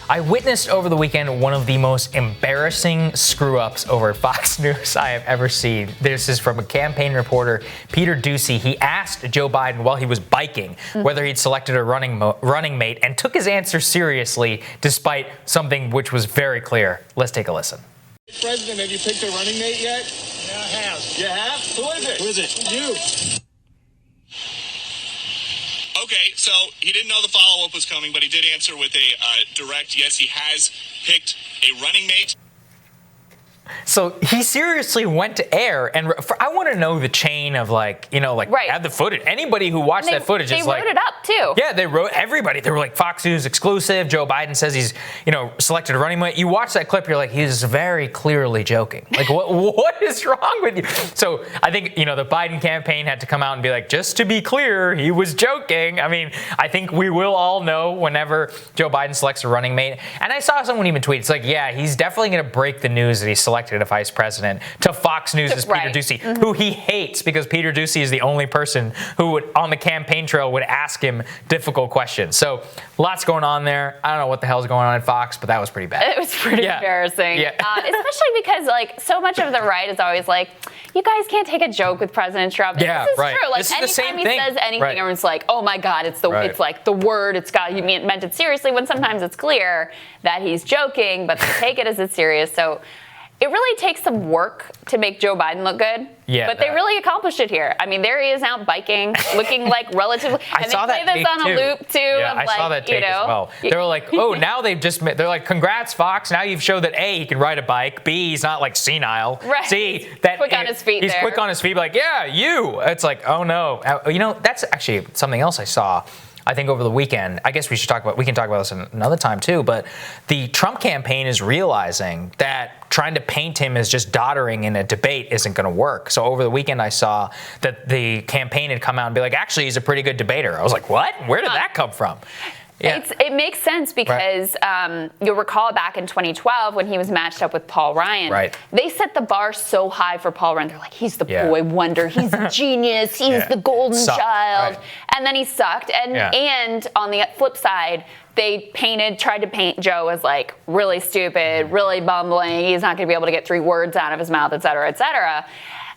I witnessed over the weekend one of the most embarrassing screw-ups over Fox News I have ever seen. This is from a campaign reporter, Peter Doocy. He asked Joe Biden while he was biking whether he'd selected a running mate and took his answer seriously despite something which was very clear. Let's take a listen. President, have you picked a running mate yet? Yeah, I have. You have? Who is it? Who is it? You. Okay, so he didn't know the follow-up was coming, but he did answer with a direct yes, he has picked a running mate. So he seriously went to air, and I want to know the chain of right. Have the footage. Anybody who watched that footage is like, they wrote it up too. Yeah, they wrote everybody. They were like Fox News exclusive. Joe Biden says he's selected a running mate. You watch that clip, you're like, he's very clearly joking. Like what is wrong with you? So I think the Biden campaign had to come out and be like, just to be clear, he was joking. I mean, I think we will all know whenever Joe Biden selects a running mate. And I saw someone even tweet, it's like, yeah, he's definitely going to break the news that he selected a vice president to Fox News as Peter Doocy, who he hates because Peter Doocy is the only person who would, on the campaign trail, would ask him difficult questions. So lots going on there. I don't know what the hell's going on at Fox, but that was pretty bad. It was pretty embarrassing. Yeah. Especially because so much of the right is always like, you guys can't take a joke with President Trump. Yeah, this is right. true. Like this is the same anytime he says anything, everyone's like, oh my God, it's like the word, he meant it seriously, when sometimes it's clear that he's joking, but they take it as it's serious. So it really takes some work to make Joe Biden look good. Yeah, but they really accomplished it here. I mean, there he is out biking, looking like relatively. And they play this on a loop too. Yeah, I saw that tape as well. They were like, oh, now they're like, congrats, Fox. Now you've showed that A, he can ride a bike. B, he's not like senile. Right. C, that quick on his feet. He's quick on his feet. Like, yeah, you. It's like, oh no. That's actually something else I saw. I think over the weekend, I guess we can talk about this another time too, but the Trump campaign is realizing that trying to paint him as just doddering in a debate isn't going to work. So over the weekend, I saw that the campaign had come out and be like, actually, he's a pretty good debater. I was like, what? Where did that come from? Yeah. It makes sense because you'll recall back in 2012 when he was matched up with Paul Ryan. Right. They set the bar so high for Paul Ryan. They're like, he's the boy wonder. He's a genius. He's the golden child. Right. And then he sucked. And on the flip side, they tried to paint Joe as like really stupid, really bumbling. He's not going to be able to get 3 words out of his mouth, et cetera, et cetera.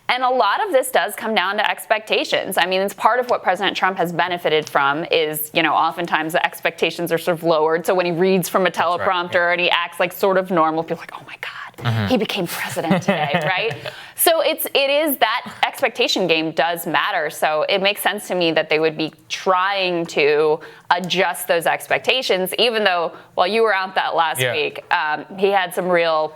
And a lot of this does come down to expectations. I mean, it's part of what President Trump has benefited from is, oftentimes the expectations are sort of lowered. So when he reads from a teleprompter and he acts like sort of normal, people are like, oh my God, he became president today, right? So it is that expectation game does matter. So it makes sense to me that they would be trying to adjust those expectations, even though while you were out that last week, he had some real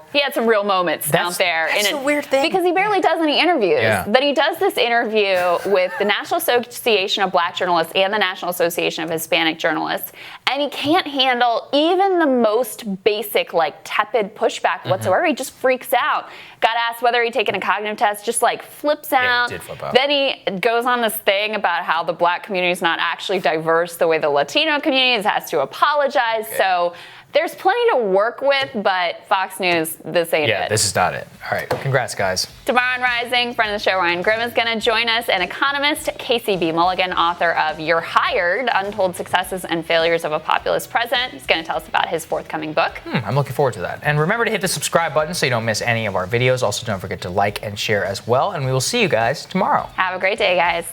moments out there. That's a weird thing. Because he barely does any interviews. Yeah. Then he does this interview with the National Association of Black Journalists and the National Association of Hispanic Journalists, and he can't handle even the most basic, tepid pushback whatsoever. He just freaks out. Got asked whether he'd taken a cognitive test, just flips out. He did flip out. Then he goes on this thing about how the black community is not actually diverse the way the Latino community is, has to apologize. Okay. So there's plenty to work with, but Fox News, this ain't it. Yeah, this is not it. All right, congrats, guys. Tomorrow on Rising, friend of the show, Ryan Grimm, is going to join us, and economist Casey B. Mulligan, author of You're Hired, Untold Successes and Failures of a Populist President. He's going to tell us about his forthcoming book. I'm looking forward to that. And remember to hit the subscribe button so you don't miss any of our videos. Also, don't forget to like and share as well, and we will see you guys tomorrow. Have a great day, guys.